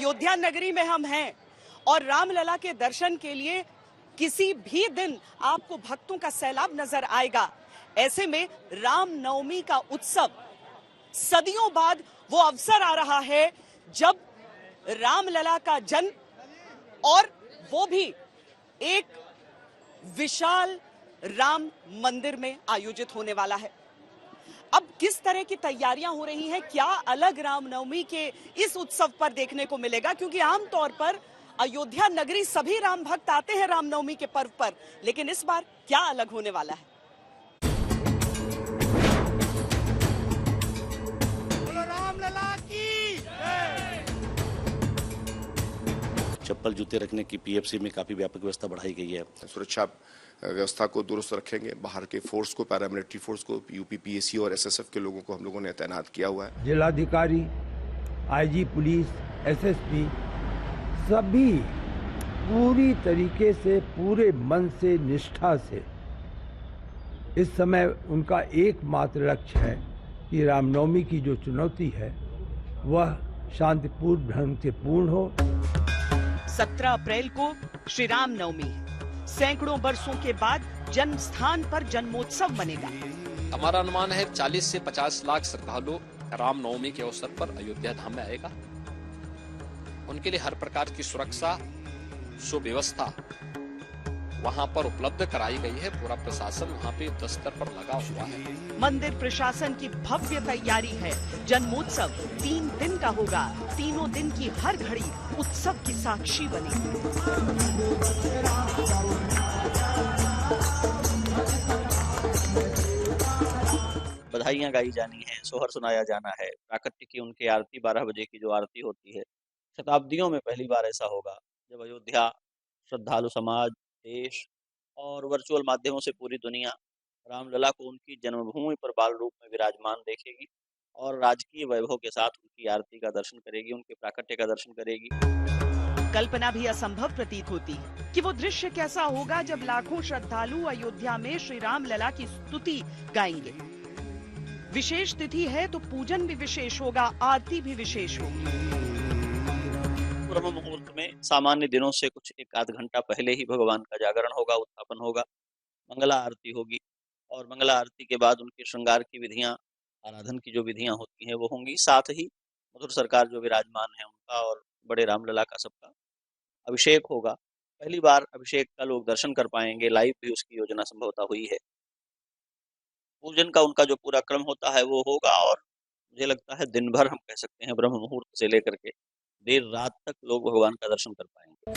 अयोध्या नगरी में हम हैं और रामलला के दर्शन के लिए किसी भी दिन आपको भक्तों का सैलाब नजर आएगा। ऐसे में रामनवमी का उत्सव सदियों बाद वो अवसर आ रहा है जब रामलला का जन्म, और वो भी एक विशाल राम मंदिर में आयोजित होने वाला है। अब किस तरह की तैयारियां हो रही हैं, क्या अलग रामनवमी के इस उत्सव पर देखने को मिलेगा, क्योंकि आमतौर पर अयोध्या नगरी सभी राम भक्त आते हैं रामनवमी के पर्व पर, लेकिन इस बार क्या अलग होने वाला है। रामलला की चप्पल जूते रखने की पीएफसी में काफी व्यापक व्यवस्था बढ़ाई गई है। सुरक्षा व्यवस्था को दुरुस्त रखेंगे। बाहर के फोर्स को, पैरामिलिट्री फोर्स को, यूपी पीएसी और एसएसएफ के लोगों को हम लोगों ने तैनात किया हुआ है। जिलाधिकारी, आईजी पुलिस, एसएसपी सभी पूरी तरीके से, पूरे मन से, निष्ठा से इस समय उनका एकमात्र लक्ष्य है कि रामनवमी की जो चुनौती है वह शांतिपूर्ण ढंग से पूर्ण हो। 17 अप्रैल को श्री राम नवमी है। सैकड़ों वर्षों के बाद जन्म स्थान पर जन्मोत्सव मनेगा। हमारा अनुमान है 40 से 50 लाख श्रद्धालु रामनवमी के अवसर पर अयोध्या धाम में आएगा। उनके लिए हर प्रकार की सुरक्षा, सुव्यवस्था वहां पर उपलब्ध कराई गई है। पूरा प्रशासन वहां पे दस्तर पर लगा हुआ है। मंदिर प्रशासन की भव्य तैयारी है। जन्मोत्सव 3 दिन का होगा। तीनों दिन की हर घड़ी उत्सव की साक्षी बनेगी। बधाइयां गाई जानी है, सोहर सुनाया जाना है। प्राकट्य की उनकी आरती 12 बजे की जो आरती होती है, शताब्दियों में पहली बार ऐसा होगा जब अयोध्या श्रद्धालु समाज, देश और वर्चुअल माध्यमों से पूरी दुनिया रामलला को उनकी जन्मभूमि पर बाल रूप में विराजमान देखेगी और राजकीय वैभव के साथ उनकी आरती का दर्शन करेगी, उनके प्राकट्य का दर्शन करेगी। कल्पना भी असंभव प्रतीत होती है कि वो दृश्य कैसा होगा जब लाखों श्रद्धालु अयोध्या में श्री रामलला की स्तुति गाएंगे। विशेष तिथि है तो पूजन भी विशेष होगा, आरती भी विशेष होगी। ब्रह्म मुहूर्त में सामान्य दिनों से कुछ 1 घंटा पहले ही भगवान का जागरण होगा, उत्थापन होगा, मंगला आरती होगी और मंगला आरती के बाद उनके श्रृंगार की विधियां, आराधन की जो विधियां होती हैं वो होंगी। साथ ही मधुर सरकार जो विराजमान है उनका और बड़े रामलला का सबका अभिषेक होगा। पहली बार अभिषेक का लोग दर्शन कर पाएंगे, लाइव भी उसकी योजना संभवतः हुई है। पूजन का उनका जो पूरा क्रम होता है वो होगा और मुझे लगता है दिन भर, हम कह सकते हैं ब्रह्म मुहूर्त से लेकर के देर रात तक लोग भगवान का दर्शन कर पाएंगे।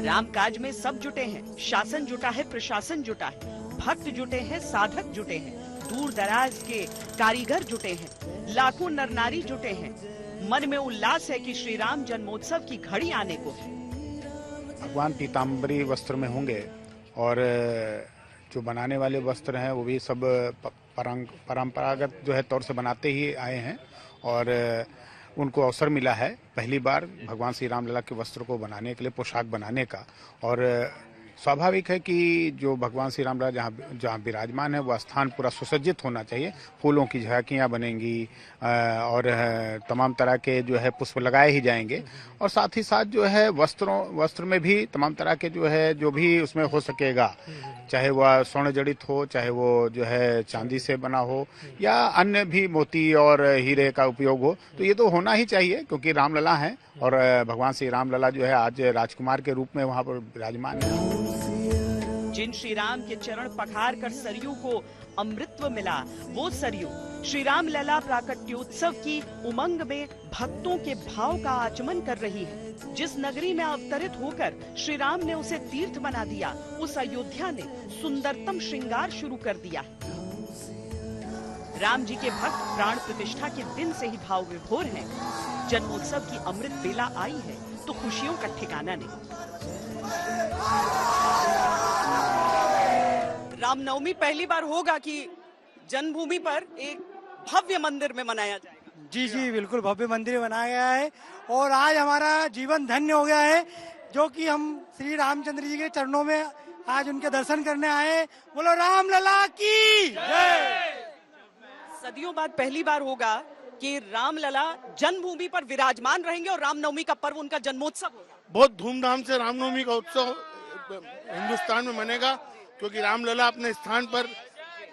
रामकाज में सब जुटे हैं, शासन जुटा है, प्रशासन जुटा है, भक्त जुटे हैं, साधक जुटे हैं, दूर दराज के कारीगर जुटे हैं, लाखों नर नारी जुटे हैं। मन में उल्लास है कि श्री राम जन्मोत्सव की घड़ी आने को है। भगवान पीताम्बरी वस्त्र में होंगे और जो बनाने वाले वस्त्र हैं वो भी सब परंपरागत जो है तौर से बनाते ही आए हैं और उनको अवसर मिला है पहली बार भगवान श्री रामलला के वस्त्र को बनाने के लिए, पोशाक बनाने का। और स्वाभाविक है कि जो भगवान श्री रामलला जहाँ विराजमान है वह स्थान पूरा सुसज्जित होना चाहिए। फूलों की झांकियाँ बनेंगी और तमाम तरह के जो है पुष्प लगाए ही जाएंगे और साथ ही साथ जो है वस्त्र में भी तमाम तरह के जो भी उसमें हो सकेगा, चाहे वह स्वर्ण जड़ित हो, चाहे वो जो है चांदी से बना हो या अन्य भी मोती और हीरे का उपयोग हो, तो ये तो होना ही चाहिए क्योंकि रामलला हैं और भगवान श्री रामलला जो है आज राजकुमार के रूप में वहाँ पर विराजमान है। जिन श्री राम के चरण पखार कर सरयू को अमृतत्व मिला, वो सरयू श्री राम लला प्राकट्योत्सव की उमंग में भक्तों के भाव का आचमन कर रही है। जिस नगरी में अवतरित होकर श्री राम ने उसे तीर्थ बना दिया, उस अयोध्या ने सुंदरतम श्रृंगार शुरू कर दिया। राम जी के भक्त प्राण प्रतिष्ठा के दिन से ही भाव विभोर हैं। जन्मोत्सव की अमृत बेला आई है तो खुशियों का ठिकाना नहीं। रामनवमी पहली बार होगा कि जन्मभूमि पर एक भव्य मंदिर में मनाया जाएगा। जी जी बिल्कुल, भव्य मंदिर बनाया गया है और आज हमारा जीवन धन्य हो गया है जो कि हम श्री रामचंद्र जी के चरणों में आज उनके दर्शन करने आए। बोलो रामलला की जय। सदियों बाद पहली बार होगा कि रामलला जन्मभूमि पर विराजमान रहेंगे और रामनवमी का पर्व उनका जन्मोत्सव होगा। बहुत धूमधाम से रामनवमी का उत्सव हिंदुस्तान में मनेगा, क्योंकि रामलला अपने स्थान पर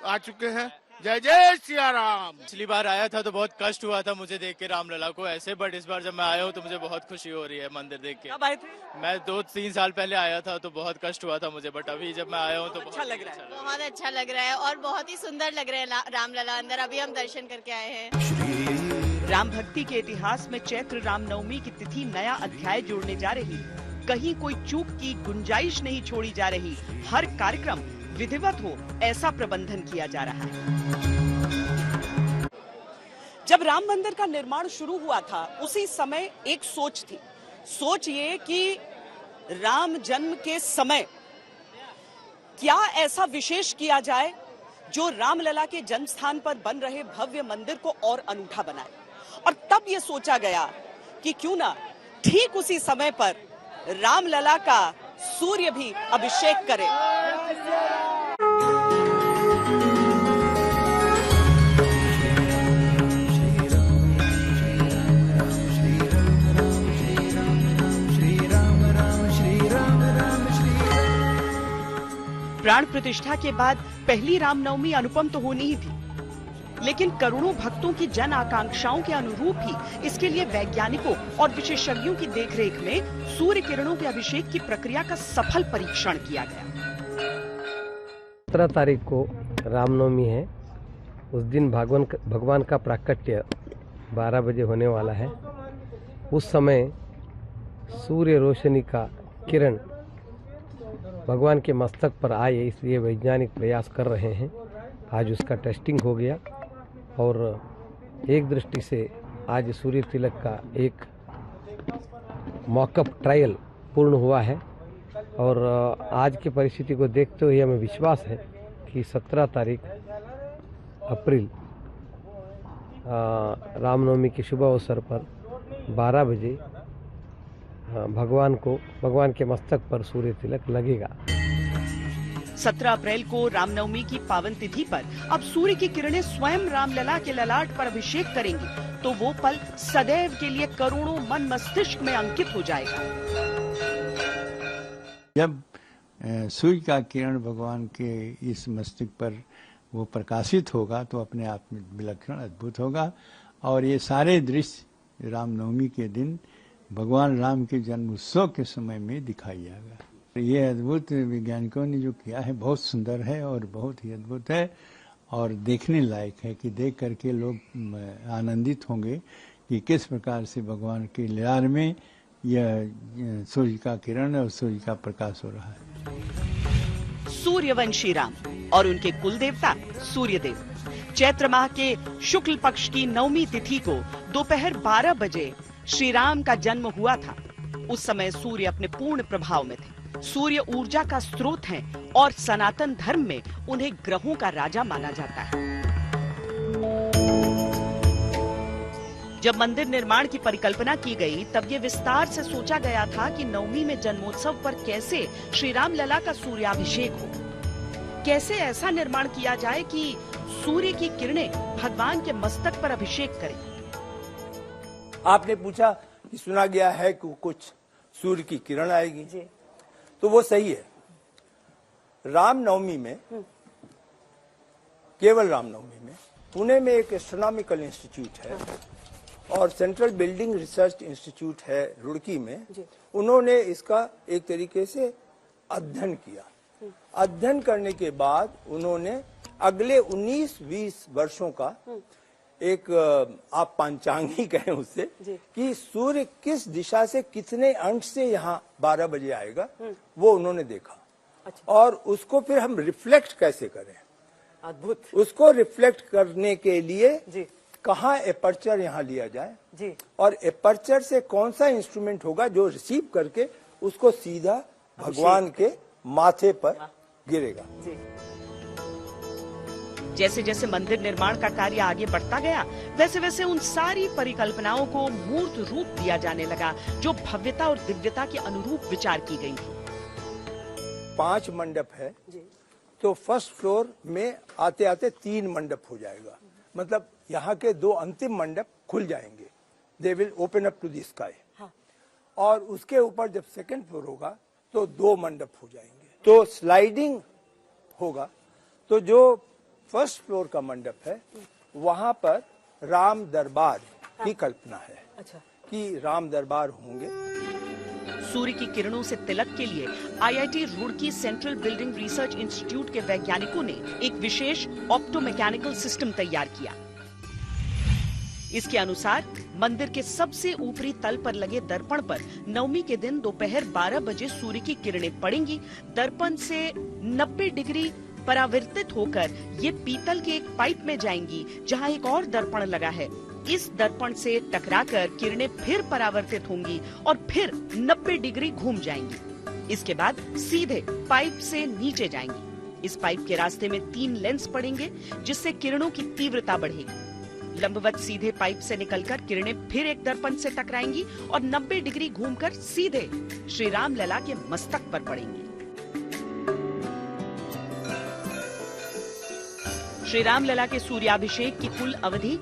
आ चुके हैं। जय जय सिया राम। पिछली बार आया था तो बहुत कष्ट हुआ था मुझे देख के रामलला को ऐसे, बट इस बार जब मैं आया हूँ तो मुझे बहुत खुशी हो रही है मंदिर देख के। कब आए थे? मैं 2-3 साल पहले आया था तो बहुत कष्ट हुआ था मुझे, बट अभी जब मैं आया हूँ तो अच्छा लग रहा है। बहुत अच्छा लग रहा है और बहुत ही सुंदर लग रहे हैं रामलला अंदर। अभी हम दर्शन करके आए हैं। राम भक्ति के इतिहास में चैत्र रामनवमी की तिथि नया अध्याय जोड़ने जा रही। कहीं कोई चूक की गुंजाइश नहीं छोड़ी जा रही। हर कार्यक्रम विधिवत हो ऐसा प्रबंधन किया जा रहा है। जब राम मंदिर का निर्माण शुरू हुआ था उसी समय एक सोच थी। सोच ये कि राम जन्म के समय क्या ऐसा विशेष किया जाए जो रामलला के जन्म स्थान पर बन रहे भव्य मंदिर को और अनूठा बनाए। और तब ये सोचा गया कि क्यों ना ठीक उसी समय पर रामलला का सूर्य भी अभिषेक करे। प्राण प्रतिष्ठा के बाद पहली रामनवमी अनुपम तो होनी ही थी, लेकिन करोड़ों भक्तों की जन आकांक्षाओं के अनुरूप ही इसके लिए वैज्ञानिकों और विशेषज्ञों की देखरेख में सूर्य किरणों के अभिषेक की प्रक्रिया का सफल परीक्षण किया गया। 17 तारीख को रामनवमी है। उस दिन भगवान का प्राकट्य 12 बजे होने वाला है। उस समय सूर्य रोशनी का किरण भगवान के मस्तक पर आए, इसलिए वैज्ञानिक प्रयास कर रहे हैं। आज उसका टेस्टिंग हो गया और एक दृष्टि से आज सूर्य तिलक का एक मॉकअप ट्रायल पूर्ण हुआ है। और आज की परिस्थिति को देखते हुए हमें विश्वास है कि 17 तारीख अप्रैल रामनवमी के शुभ अवसर पर 12 बजे भगवान के मस्तक पर सूर्य तिलक लगेगा। 17 अप्रैल को रामनवमी की पावन तिथि पर अब सूर्य की किरणें स्वयं रामलला के ललाट पर अभिषेक करेंगी तो वो पल सदैव के लिए करोड़ों मन मस्तिष्क में अंकित हो जाएगा। जब सूर्य का किरण भगवान के इस मस्तक पर वो प्रकाशित होगा तो अपने आप में विलक्षण अद्भुत होगा। और ये सारे दृश्य रामनवमी के दिन भगवान राम के जन्म उत्सव के समय में दिखाई जाएगा। ये अद्भुत वैज्ञानिकों ने जो किया है बहुत सुंदर है और बहुत ही अद्भुत है और देखने लायक है कि देख करके लोग आनंदित होंगे कि किस प्रकार से भगवान के लीलार में यह सूर्य का किरण और सूर्य का प्रकाश हो रहा है। सूर्यवंशी राम और उनके कुल देवता सूर्यदेव। चैत्र माह के शुक्ल पक्ष की नवमी तिथि को दोपहर 12 बजे श्री राम का जन्म हुआ था। उस समय सूर्य अपने पूर्ण प्रभाव में थे। सूर्य ऊर्जा का स्रोत हैं और सनातन धर्म में उन्हें ग्रहों का राजा माना जाता है। जब मंदिर निर्माण की परिकल्पना की गई तब ये विस्तार से सोचा गया था कि नवमी में जन्मोत्सव पर कैसे श्री राम लला का सूर्याभिषेक हो, कैसे ऐसा निर्माण किया जाए कि सूर्य की किरणें भगवान के मस्तक पर अभिषेक करें। आपने पूछा कि सुना गया है कि कुछ सूर्य की किरण आएगी, तो वो सही है। रामनवमी में, केवल रामनवमी में, पुणे में एक एस्ट्रोनॉमिकल इंस्टीट्यूट है और सेंट्रल बिल्डिंग रिसर्च इंस्टीट्यूट है रुड़की में। उन्होंने इसका एक तरीके से अध्ययन किया। अध्ययन करने के बाद उन्होंने अगले 19-20 वर्षों का एक, आप पंचांग ही कहें उससे, कि सूर्य किस दिशा से कितने अंश से यहाँ 12 बजे आएगा, वो उन्होंने देखा। और उसको फिर हम रिफ्लेक्ट कैसे करें। अद्भुत। उसको रिफ्लेक्ट करने के लिए कहाँ एपर्चर यहाँ लिया जाए और एपर्चर से कौन सा इंस्ट्रूमेंट होगा जो रिसीव करके उसको सीधा भगवान के माथे पर गिरेगा। जैसे जैसे मंदिर निर्माण का कार्य आगे बढ़ता गया वैसे वैसे उन सारी परिकल्पनाओं को मूर्त रूप दिया जाने लगा जो भव्यता और दिव्यता के अनुरूप विचार की गई थी। 5 मंडप है तो फर्स्ट फ्लोर में आते आते 3 मंडप हो जाएगा। मतलब यहाँ के 2 अंतिम मंडप खुल जाएंगे, they will open up to the sky. और उसके ऊपर जब सेकंड फ्लोर होगा तो 2 मंडप हो जाएंगे, तो स्लाइडिंग होगा। तो जो फर्स्ट फ्लोर का मंडप है वहां पर राम दरबार की कल्पना है। अच्छा। कि राम दरबार होंगे। सूर्य की किरणों से तिलक के लिए IIT Roorkee central building research institute के वैज्ञानिकों ने एक विशेष ऑप्टोमैकेनिकल सिस्टम तैयार किया। इसके अनुसार मंदिर के सबसे ऊपरी तल पर लगे दर्पण पर नवमी के दिन दोपहर 12 बजे सूर्य की किरणें पड़ेंगी। दर्पण से 90 डिग्री परावर्तित होकर ये पीतल के एक पाइप में जाएंगी, जहां एक और दर्पण लगा है। इस दर्पण से टकराकर किरणें फिर परावर्तित होंगी और फिर 90 डिग्री घूम जाएंगी। इसके बाद सीधे पाइप से नीचे जाएंगी। इस पाइप के रास्ते में 3 लेंस पड़ेंगे, जिससे किरणों की तीव्रता बढ़ेगी। लंबवत सीधे पाइप से निकलकर किरणें फिर एक दर्पण से टकराएंगी और 90 डिग्री घूमकर सीधे श्री राम लला के मस्तक पर पड़ेंगी। श्री राम लला के सूर्याभिषेक की कुल अवधि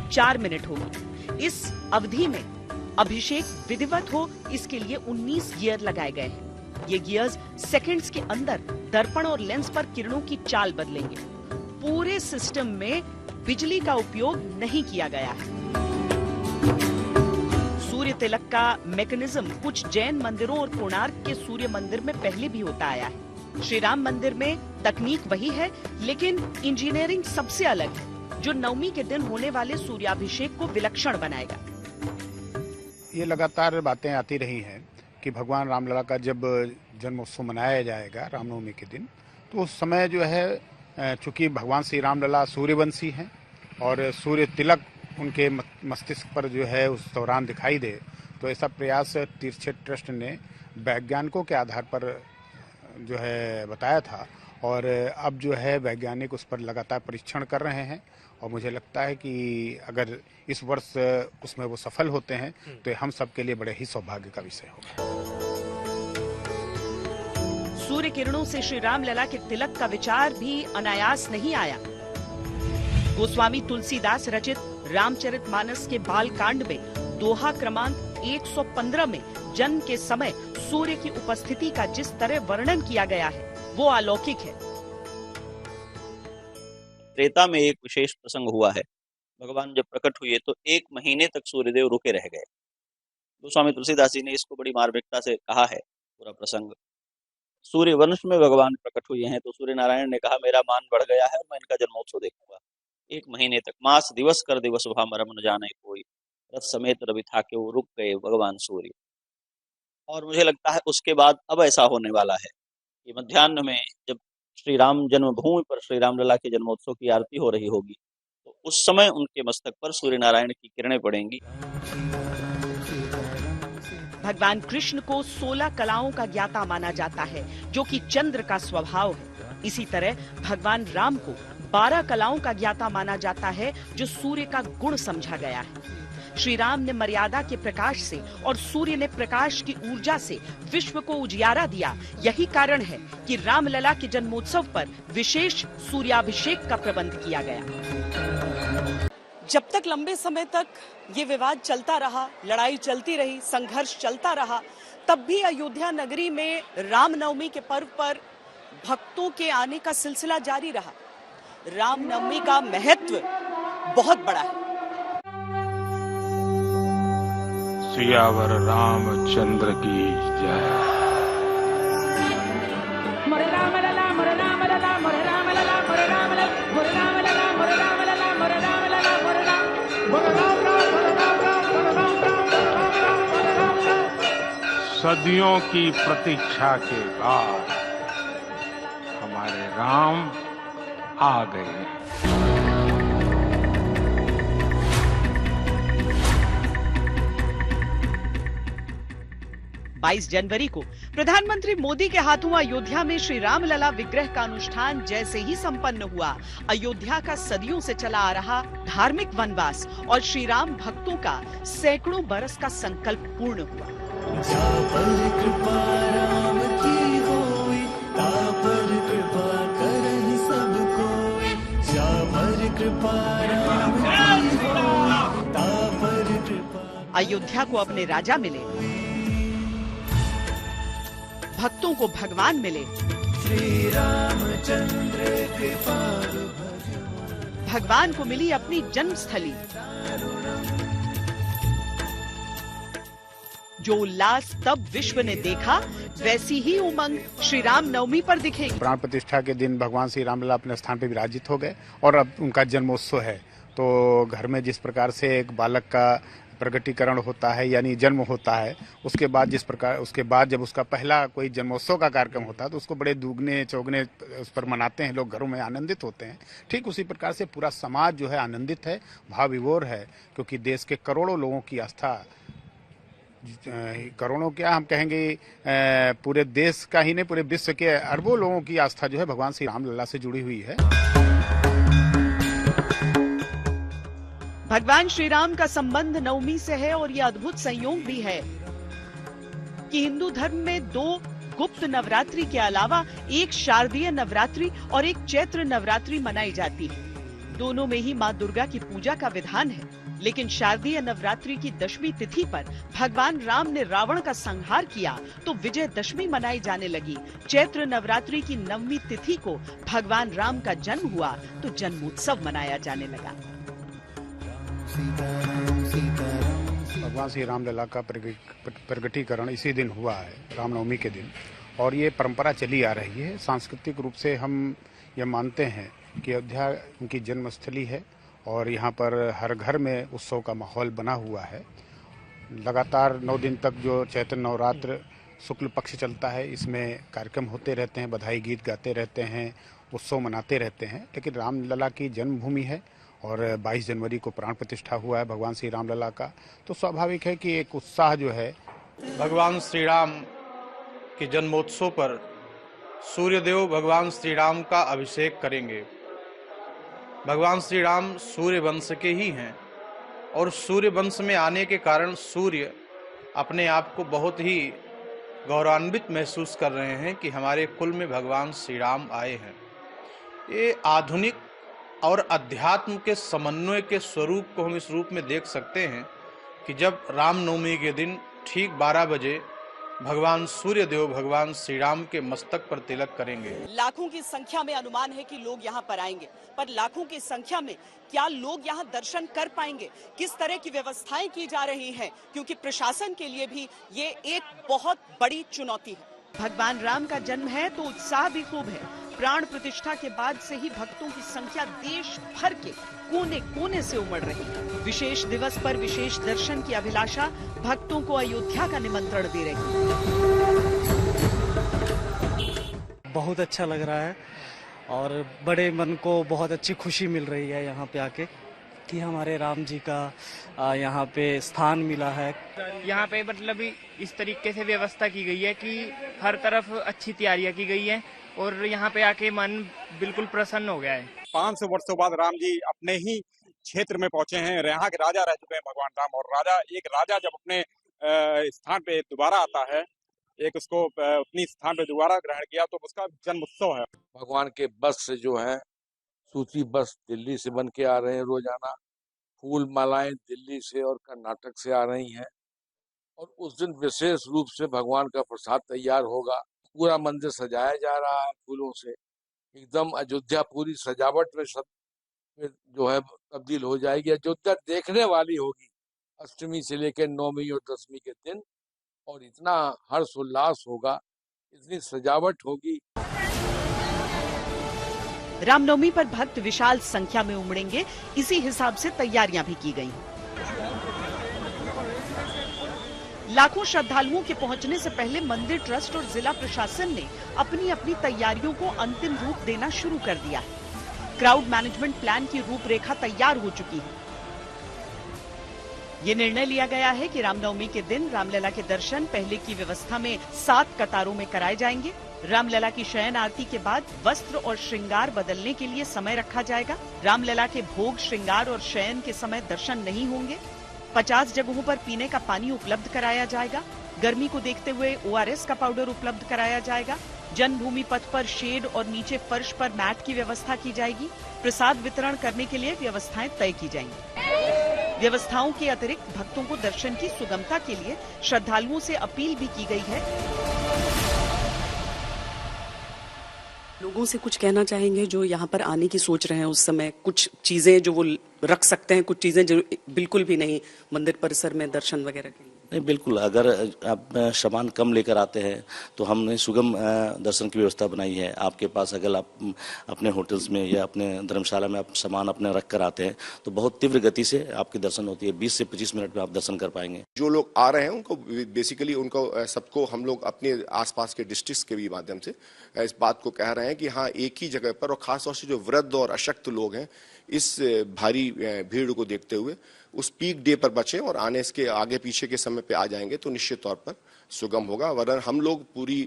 4 मिनट होगी। इस अवधि में अभिषेक विधिवत हो, इसके लिए 19 गियर लगाए गए हैं। ये गियर्स सेकंड्स के अंदर दर्पण और लेंस पर किरणों की चाल बदलेंगे। पूरे सिस्टम में बिजली का उपयोग नहीं किया गया है। सूर्य तिलक का मैकेनिज्म कुछ जैन मंदिरों और कोणार्क के सूर्य मंदिर में पहले भी होता आया है। श्री राम मंदिर में तकनीक वही है, लेकिन इंजीनियरिंग सबसे अलग है, जो नवमी के दिन होने वाले सूर्याभिषेक को विलक्षण बनाएगा। ये लगातार बातें आती रही हैं कि भगवान रामलला का जब जन्मोत्सव मनाया जाएगा रामनवमी के दिन, तो उस समय जो है चूंकि भगवान श्री रामलला सूर्यवंशी हैं और सूर्य तिलक उनके मस्तिष्क पर जो है उस दौरान दिखाई दे, तो ऐसा प्रयास तीर्थ ट्रस्ट ने वैज्ञानिकों के आधार पर जो है बताया था। और अब जो है वैज्ञानिक उस पर लगातार परीक्षण कर रहे हैं और मुझे लगता है कि अगर इस वर्ष उसमें वो सफल होते हैं तो हम सबके लिए बड़े ही सौभाग्य का विषय होगा। सूर्य किरणों से श्री राम लला के तिलक का विचार भी अनायास नहीं आया। गोस्वामी तुलसीदास रचित रामचरितमानस के बाल कांड में दोहा क्रमांक 115 में जन्म के समय सूर्य की उपस्थिति का जिस तरह वर्णन किया गया है वो अलौकिक है। त्रेता में एक विशेष प्रसंग हुआ है। भगवान जब प्रकट हुए तो 1 महीने तक सूर्यदेव रुके रह गए। गोस्वामी तुलसीदास जी ने इसको बड़ी मार्मिकता से कहा है पूरा प्रसंग। सूर्य वंश में भगवान प्रकट हुए हैं तो सूर्य नारायण ने कहा मेरा मान बढ़ गया है और मैं इनका जन्मोत्सव देखूंगा। 1 महीने तक मास दिवस कर दिवस भा मरम न जाने कोई, रथ समेत रवि था के वो रुक गए भगवान सूर्य। और मुझे लगता है उसके बाद अब ऐसा होने वाला है कि मध्याह्न में जब श्री राम जन्मभूमि पर श्री रामलला के जन्मोत्सव की आरती हो रही होगी तो उस समय उनके मस्तक पर सूर्य नारायण की किरणें पड़ेंगी। भगवान कृष्ण को 16 कलाओं का ज्ञाता माना जाता है, जो कि चंद्र का स्वभाव है। इसी तरह भगवान राम को 12 कलाओं का ज्ञाता माना जाता है, जो सूर्य का गुण समझा गया है। श्री राम ने मर्यादा के प्रकाश से और सूर्य ने प्रकाश की ऊर्जा से विश्व को उजियारा दिया। यही कारण है कि रामलला के जन्मोत्सव पर विशेष सूर्याभिषेक का प्रबंध किया गया। जब तक लंबे समय तक ये विवाद चलता रहा, लड़ाई चलती रही, संघर्ष चलता रहा, तब भी अयोध्या नगरी में रामनवमी के पर्व पर भक्तों के आने का सिलसिला जारी रहा। रामनवमी का महत्व बहुत बड़ा है। सियावर रामचंद्र की जय। मोरे राम लला मोरे राम लला मोरे राम लला मोरे राम लला मोरे राम लला मोरे राम लला मोरे राम लला मोरे राम मोरे राम मोरे राम। सदियों की प्रतीक्षा के बाद हमारे राम आ गए। 22 जनवरी को प्रधानमंत्री मोदी के हाथों अयोध्या में श्री रामलला विग्रह का अनुष्ठान जैसे ही संपन्न हुआ, अयोध्या का सदियों से चला आ रहा धार्मिक वनवास और श्री राम भक्तों का सैकड़ों बरस का संकल्प पूर्ण हुआ। कृपा अयोध्या को अपने राजा मिले, भक्तों को भगवान मिले, भगवान को मिली अपनी जन्मस्थली। जो उल्लास तब विश्व ने देखा, वैसी ही उमंग श्री राम नवमी पर दिखेगी। प्राण प्रतिष्ठा के दिन भगवान श्री रामलला अपने स्थान पर विराजित हो गए और अब उनका जन्मोत्सव है। तो घर में जिस प्रकार से एक बालक का प्रगटीकरण होता है यानी जन्म होता है, उसके बाद जब उसका पहला कोई जन्मोत्सव का कार्यक्रम होता है तो उसको बड़े दुगने चौगने उस पर मनाते हैं लोग, घरों में आनंदित होते हैं। ठीक उसी प्रकार से पूरा समाज जो है आनंदित है, भाव विभोर है, क्योंकि देश के करोड़ों लोगों की आस्था, करोड़ों क्या हम कहेंगे, पूरे देश का ही नहीं पूरे विश्व के अरबों लोगों की आस्था जो है भगवान श्री रामलला से जुड़ी हुई है। भगवान श्री राम का संबंध नवमी से है और ये अद्भुत संयोग भी है कि हिंदू धर्म में 2 गुप्त नवरात्रि के अलावा एक शारदीय नवरात्रि और एक चैत्र नवरात्रि मनाई जाती है। दोनों में ही मां दुर्गा की पूजा का विधान है, लेकिन शारदीय नवरात्रि की 10वीं तिथि पर भगवान राम ने रावण का संहार किया तो विजयदशमी मनाई जाने लगी। चैत्र नवरात्रि की 9वीं तिथि को भगवान राम का जन्म हुआ तो जन्मोत्सव मनाया जाने लगा। भगवान श्री रामलला का प्रगटीकरण इसी दिन हुआ है, रामनवमी के दिन, और ये परंपरा चली आ रही है। सांस्कृतिक रूप से हम ये मानते हैं कि अयोध्या उनकी जन्मस्थली है और यहाँ पर हर घर में उत्सव का माहौल बना हुआ है। लगातार 9 दिन तक जो चैत्र नवरात्र शुक्ल पक्ष चलता है, इसमें कार्यक्रम होते रहते हैं, बधाई गीत गाते रहते हैं, उत्सव मनाते रहते हैं। लेकिन रामलला की जन्मभूमि है और 22 जनवरी को प्राण प्रतिष्ठा हुआ है भगवान श्री रामलला का, तो स्वाभाविक है कि एक उत्साह जो है। भगवान श्री राम के जन्मोत्सव पर सूर्यदेव भगवान श्री राम का अभिषेक करेंगे। भगवान श्री राम सूर्य वंश के ही हैं और सूर्य वंश में आने के कारण सूर्य अपने आप को बहुत ही गौरवान्वित महसूस कर रहे हैं कि हमारे कुल में भगवान श्री राम आए हैं। ये आधुनिक और अध्यात्म के समन्वय के स्वरूप को हम इस रूप में देख सकते हैं कि जब रामनवमी के दिन ठीक 12 बजे भगवान सूर्यदेव भगवान श्री राम के मस्तक पर तिलक करेंगे। लाखों की संख्या में अनुमान है कि लोग यहाँ पर आएंगे, पर लाखों की संख्या में क्या लोग यहाँ दर्शन कर पाएंगे? किस तरह की व्यवस्थाएं की जा रही हैं? क्योंकि प्रशासन के लिए भी ये एक बहुत बड़ी चुनौती है। भगवान राम का जन्म है तो उत्साह भी खूब है। प्राण प्रतिष्ठा के बाद से ही भक्तों की संख्या देश भर के कोने कोने से उमड़ रही है। विशेष दिवस पर विशेष दर्शन की अभिलाषा भक्तों को अयोध्या का निमंत्रण दे रही है। बहुत अच्छा लग रहा है और बड़े मन को बहुत अच्छी खुशी मिल रही है यहाँ पे आके कि हमारे राम जी का यहाँ पे स्थान मिला है। यहाँ पे मतलब इस तरीके से व्यवस्था की गई है कि हर तरफ अच्छी तैयारियां की गई है और यहाँ पे आके मन बिल्कुल प्रसन्न हो गया है। 500 वर्षों बाद राम जी अपने ही क्षेत्र में पहुंचे हैं। यहाँ के राजा रह चुके हैं भगवान राम, और एक राजा जब अपने स्थान पे दोबारा आता है, एक उसको अपनी स्थान पे दोबारा ग्रहण किया, तो उसका जन्म उत्सव है। भगवान के बस से जो है सूती बस दिल्ली से बन के आ रहे हैं रोजाना, फूल मालाएं दिल्ली से और कर्नाटक से आ रही हैं, और उस दिन विशेष रूप से भगवान का प्रसाद तैयार होगा। पूरा मंदिर सजाया जा रहा है फूलों से, एकदम अयोध्या पूरी सजावट में सब जो है तब्दील हो जाएगी। अयोध्या देखने वाली होगी अष्टमी से लेकर 9वीं और 10वीं के दिन, और इतना हर्षोल्लास होगा, इतनी सजावट होगी। रामनवमी पर भक्त विशाल संख्या में उमड़ेंगे, इसी हिसाब से तैयारियां भी की गई। लाखों श्रद्धालुओं के पहुंचने से पहले मंदिर ट्रस्ट और जिला प्रशासन ने अपनी अपनी तैयारियों को अंतिम रूप देना शुरू कर दिया है। क्राउड मैनेजमेंट प्लान की रूपरेखा तैयार हो चुकी है। ये निर्णय लिया गया है कि रामनवमी के दिन रामलला के दर्शन पहले की व्यवस्था में 7 कतारों में कराए जाएंगे। रामलला की शयन आरती के बाद वस्त्र और श्रृंगार बदलने के लिए समय रखा जाएगा। रामलला के भोग, श्रृंगार और शयन के समय दर्शन नहीं होंगे। 50 जगहों पर पीने का पानी उपलब्ध कराया जाएगा। गर्मी को देखते हुए ORS का पाउडर उपलब्ध कराया जाएगा। जन्मभूमि पथ पर शेड और नीचे फर्श पर मैट की व्यवस्था की जाएगी। प्रसाद वितरण करने के लिए व्यवस्थाएं तय की जाएंगी। व्यवस्थाओं के अतिरिक्त भक्तों को दर्शन की सुगमता के लिए श्रद्धालुओं से अपील भी की गई है। लोगों से कुछ कहना चाहेंगे जो यहाँ पर आने की सोच रहे हैं, उस समय कुछ चीजें जो वो रख सकते हैं, कुछ चीजें जो बिल्कुल भी नहीं मंदिर परिसर में दर्शन वगैरह के लिए? नहीं, बिल्कुल। अगर आप सामान कम लेकर आते हैं तो हमने सुगम दर्शन की व्यवस्था बनाई है। आपके पास अगर आप अपने होटल्स में या अपने धर्मशाला में आप सामान अपने रख कर आते हैं तो बहुत तीव्र गति से आपकी दर्शन होती है। 20 से 25 मिनट में आप दर्शन कर पाएंगे। जो लोग आ रहे हैं उनको बेसिकली उनको सबको हम लोग अपने आसपास के डिस्ट्रिक्ट्स के भी माध्यम से इस बात को कह रहे हैं कि हाँ, एक ही जगह पर, और खासतौर से जो वृद्ध और अशक्त लोग हैं, इस भारी भीड़ को देखते हुए उस पीक डे पर बचें और आने इसके आगे पीछे के समय पे आ जाएंगे तो निश्चित तौर पर सुगम होगा। वरना हम लोग पूरी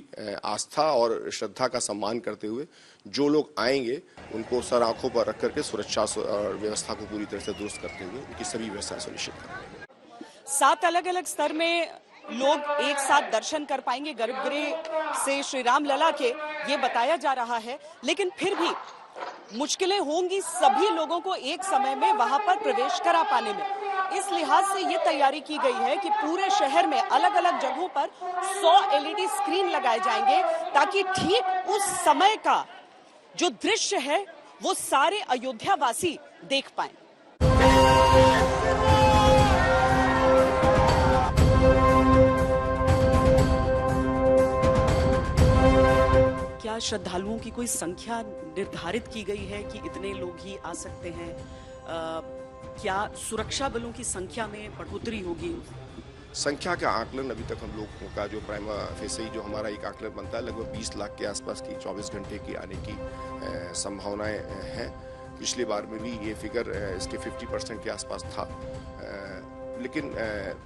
आस्था और श्रद्धा का सम्मान करते हुए जो लोग आएंगे उनको सर आंखों पर रख करके सुरक्षा और व्यवस्था को पूरी तरह से दुरुस्त करते हुए उनकी सभी व्यवस्थाएं सुनिश्चित करेंगे। 7 अलग-अलग स्तर में लोग एक साथ दर्शन कर पाएंगे गर्भगृह से श्री राम लला के, ये बताया जा रहा है। लेकिन फिर भी मुश्किलें होंगी सभी लोगों को एक समय में वहां पर प्रवेश करा पाने में। इस लिहाज से ये तैयारी की गई है कि पूरे शहर में अलग अलग जगहों पर 100 LED स्क्रीन लगाए जाएंगे ताकि ठीक उस समय का जो दृश्य है वो सारे अयोध्या वासी देख पाएं। क्या श्रद्धालुओं की कोई संख्या निर्धारित की गई है कि इतने लोग ही आ सकते हैं? क्या सुरक्षा बलों की संख्या में बढ़ोतरी होगी? संख्या का आकलन अभी तक हम लोगों का जो प्राइमा फेसी जो हमारा एक आकलन बनता है, लगभग 20 लाख के आसपास की 24 घंटे की आने की संभावनाएं हैं। पिछली बार में भी ये फिगर इसके 50% के आसपास था। लेकिन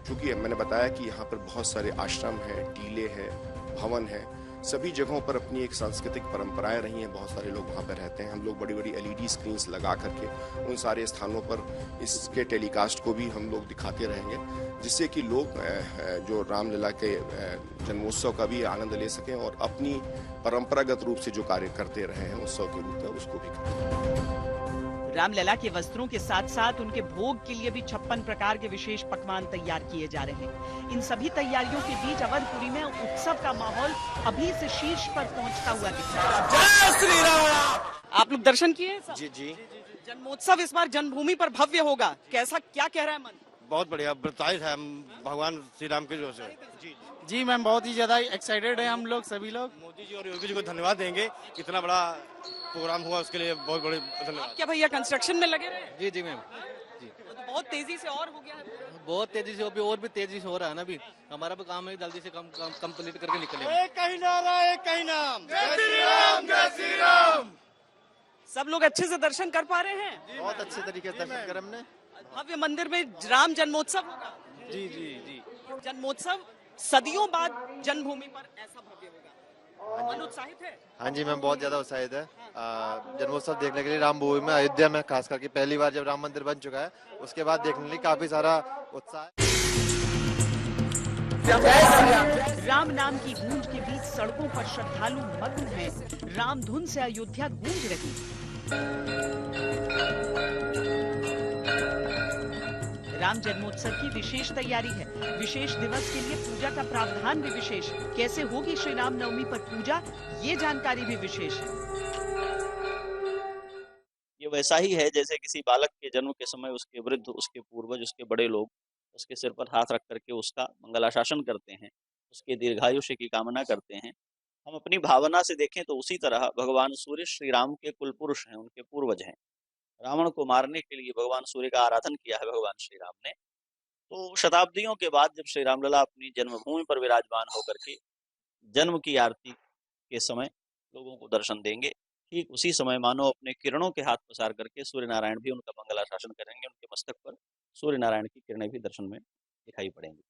चूंकि मैंने बताया कि यहाँ पर बहुत सारे आश्रम हैं, टीले हैं, भवन हैं, सभी जगहों पर अपनी एक सांस्कृतिक परंपराएं रही हैं। बहुत सारे लोग वहाँ पर रहते हैं। हम लोग बड़ी बड़ी LED स्क्रीन्स लगा करके उन सारे स्थानों पर इसके टेलीकास्ट को भी हम लोग दिखाते रहेंगे, जिससे कि लोग जो रामलला के जन्मोत्सव का भी आनंद ले सकें और अपनी परंपरागत रूप से जो कार्य करते रहे हैं उत्सव के रूप में उसको भी करें। रामलला के वस्त्रों के साथ साथ उनके भोग के लिए भी 56 प्रकार के विशेष पकवान तैयार किए जा रहे हैं। इन सभी तैयारियों के बीच अवधपुरी में उत्सव का माहौल अभी से शीर्ष पर पहुंचता हुआ दिख रहा है। जय श्री राम। आप लोग दर्शन किए? जी जी। जन्मोत्सव इस बार जन्मभूमि पर भव्य होगा, कैसा क्या कह रहा है मन? बहुत बढ़िया, बताइए है भगवान श्री राम के जो से। जी मैम, बहुत ही ज्यादा एक्साइटेड है हम लोग, सभी लोग। मोदी जी और योगी जी को धन्यवाद देंगे, इतना बड़ा प्रोग्राम हुआ उसके लिए बहुत बड़े धन्यवाद। क्या भैया कंस्ट्रक्शन में लगे रहे? जी जी मैम जी। तो बहुत तेजी से और हो गया है? बहुत तेजी से और भी तेजी से हो रहा है ना। अभी हमारा भी काम है जल्दी से काम कंप्लीट करके निकले। एक ही नारा, एक ही नाम, जय श्री राम, जय श्री राम। सब लोग अच्छे से दर्शन कर पा रहे हैं? बहुत अच्छे तरीके से दर्शन कर हमने। भव्य मंदिर में राम जन्मोत्सव होगा। जी जी जी। जन्मोत्सव सदियों बाद जन्मभूमि पर ऐसा भव्य होगा। मन उत्साहित है? हाँ जी मैम, बहुत ज्यादा उत्साहित है जन्मोत्सव देखने के लिए। रामभूमि में, अयोध्या में खास करके पहली बार जब राम मंदिर बन चुका है, उसके बाद देखने के लिए काफी सारा उत्साह है। राम नाम की गूंज के बीच सड़कों पर श्रद्धालु मग्न हैं। राम धुन से अयोध्या गूंज रही। राम जन्मोत्सव की विशेष तैयारी है। विशेष दिवस के लिए पूजा का प्रावधान भी विशेष। कैसे होगी श्री राम नवमी पर पूजा, ये जानकारी भी विशेष है। ये वैसा ही है जैसे किसी बालक के जन्म के समय उसके वृद्ध, उसके पूर्वज, उसके बड़े लोग उसके सिर पर हाथ रख करके उसका मंगलाशासन करते हैं, उसके दीर्घायुष्य की कामना करते हैं। हम अपनी भावना से देखें तो उसी तरह भगवान सूर्य श्री राम के कुल पुरुष हैं, उनके पूर्वज हैं। रावण को मारने के लिए भगवान सूर्य का आराधन किया है भगवान श्री राम ने। तो शताब्दियों के बाद जब श्री रामलला अपनी जन्मभूमि पर विराजमान होकर के जन्म की आरती के समय लोगों को दर्शन देंगे, ठीक उसी समय मानो अपने किरणों के हाथ पसार करके सूर्य नारायण भी उनका मंगलाशासन करेंगे। उनके मस्तक पर सूर्य नारायण की किरणें भी दर्शन में दिखाई पड़ेंगी।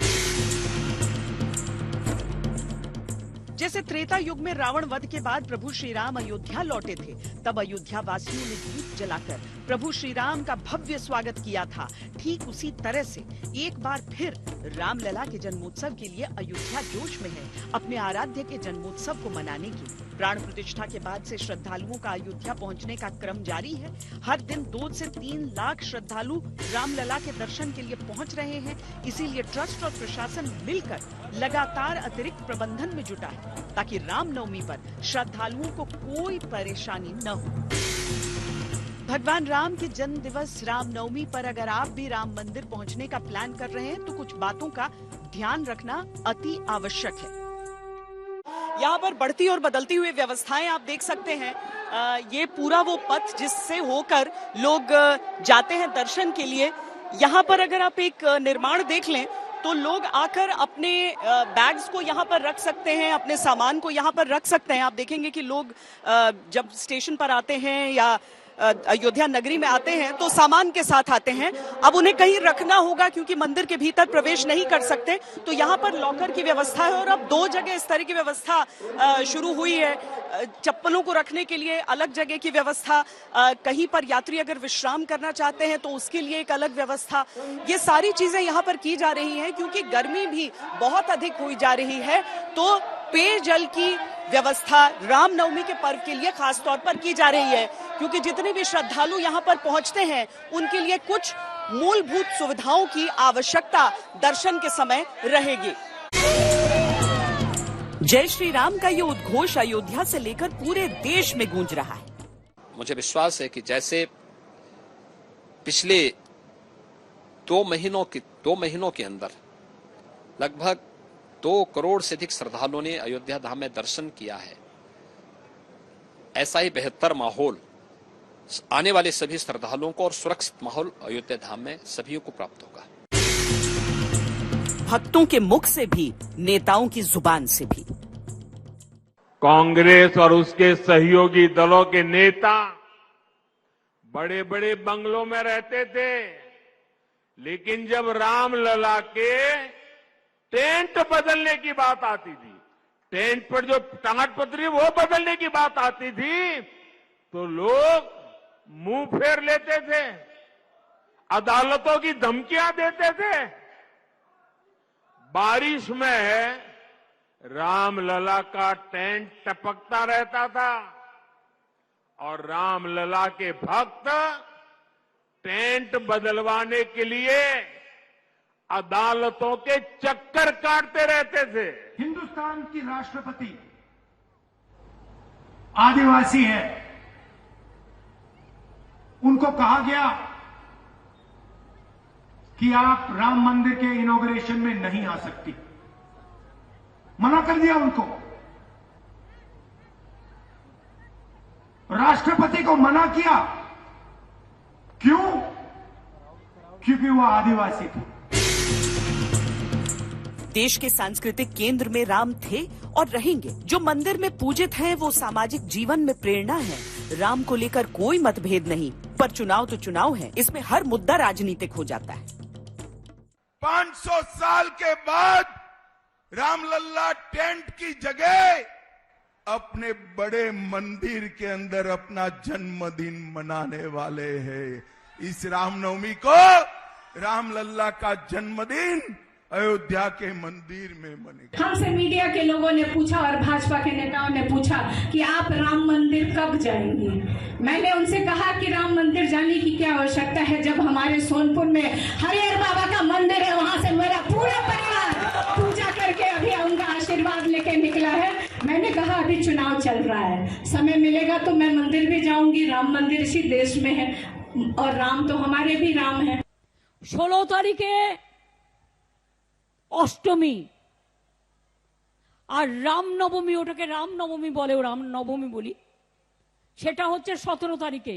जैसे त्रेता युग में रावण वध के बाद प्रभु श्री राम अयोध्या लौटे थे, तब अयोध्या वासियों ने दीप जलाकर प्रभु श्री राम का भव्य स्वागत किया था, ठीक उसी तरह से एक बार फिर रामलला के जन्मोत्सव के लिए अयोध्या जोश में है अपने आराध्य के जन्मोत्सव को मनाने की। प्राण प्रतिष्ठा के बाद से श्रद्धालुओं का अयोध्या पहुंचने का क्रम जारी है। हर दिन 2 से 3 लाख श्रद्धालु रामलला के दर्शन के लिए पहुंच रहे हैं। इसीलिए ट्रस्ट और प्रशासन मिलकर लगातार अतिरिक्त प्रबंधन में जुटा है ताकि रामनवमी पर श्रद्धालुओं को कोई परेशानी न हो। भगवान राम के जन्म दिवस रामनवमी पर अगर आप भी राम मंदिर पहुंचने का प्लान कर रहे हैं तो कुछ बातों का ध्यान रखना अति आवश्यक है। यहाँ पर बढ़ती और बदलती हुई व्यवस्थाएं आप देख सकते हैं। ये पूरा वो पथ जिससे होकर लोग जाते हैं दर्शन के लिए। यहाँ पर अगर आप एक निर्माण देख लें तो लोग आकर अपने बैग्स को यहाँ पर रख सकते हैं, अपने सामान को यहाँ पर रख सकते हैं। आप देखेंगे कि लोग जब स्टेशन पर आते हैं या अयोध्या नगरी में आते हैं तो सामान के साथ आते हैं। अब उन्हें कहीं रखना होगा क्योंकि मंदिर के भीतर प्रवेश नहीं कर सकते, तो यहाँ पर लॉकर की व्यवस्था है और अब 2 जगह इस तरह की व्यवस्था शुरू हुई है। चप्पलों को रखने के लिए अलग जगह की व्यवस्था, कहीं पर यात्री अगर विश्राम करना चाहते हैं तो उसके लिए एक अलग व्यवस्था। ये सारी चीजें यहाँ पर की जा रही हैं क्योंकि गर्मी भी बहुत अधिक हुई जा रही है, तो पेयजल की व्यवस्था रामनवमी के पर्व के लिए खास तौर पर की जा रही है क्योंकि जितने भी श्रद्धालु यहाँ पर पहुंचते हैं उनके लिए कुछ मूलभूत सुविधाओं की आवश्यकता दर्शन के समय रहेगी। जय श्री राम का ये उद्घोष अयोध्या से लेकर पूरे देश में गूंज रहा है। मुझे विश्वास है कि जैसे पिछले 2 महीनों के अंदर लगभग 2 करोड़ से अधिक श्रद्धालुओं ने अयोध्या धाम में दर्शन किया है, ऐसा ही बेहतर माहौल आने वाले सभी श्रद्धालुओं को और सुरक्षित माहौल अयोध्या धाम में सभी को प्राप्त होगा। भक्तों के मुख से भी, नेताओं की जुबान से भी। कांग्रेस और उसके सहयोगी दलों के नेता बड़े बड़े बंगलों में रहते थे, लेकिन जब रामलला के टेंट बदलने की बात आती थी, टेंट पर जो टाटपत्री वो बदलने की बात आती थी, तो लोग मुंह फेर लेते थे, अदालतों की धमकियां देते थे। बारिश में रामलला का टेंट टपकता रहता था और रामलला के भक्त टेंट बदलवाने के लिए अदालतों के चक्कर काटते रहते थे। हिंदुस्तान की राष्ट्रपति आदिवासी है, उनको कहा गया कि आप राम मंदिर के इनॉग्रेशन में नहीं आ सकती, मना कर दिया उनको। राष्ट्रपति को मना किया, क्यों? क्योंकि वो आदिवासी थे। देश के सांस्कृतिक केंद्र में राम थे और रहेंगे। जो मंदिर में पूजित हैं वो सामाजिक जीवन में प्रेरणा है। राम को लेकर कोई मतभेद नहीं, पर चुनाव तो चुनाव है, इसमें हर मुद्दा राजनीतिक हो जाता है। 500 साल के बाद रामलला टेंट की जगह अपने बड़े मंदिर के अंदर अपना जन्मदिन मनाने वाले हैं। इस रामनवमी को रामलला का जन्मदिन अयोध्या के मंदिर में मनेगा। हमसे मीडिया के लोगों ने पूछा और भाजपा के नेताओं ने पूछा कि आप राम मंदिर कब जाएंगे। मैंने उनसे कहा कि राम मंदिर जाने की क्या आवश्यकता है, जब हमारे सोनपुर में हरिहर बाबा का मंदिर है, वहां से मेरा पूरा परिवार पूजा करके अभी उनका आशीर्वाद लेके निकला है। मैंने कहा अभी चुनाव चल रहा है, समय मिलेगा तो मैं मंदिर भी जाऊंगी। राम मंदिर इसी देश में है और राम तो हमारे भी राम है। 16 तारीखे অষ্টমী আর রামনবমী, ওটাকে রামনবমী বলে, রামনবমী বলি, সেটা হচ্ছে 17 তারিখে।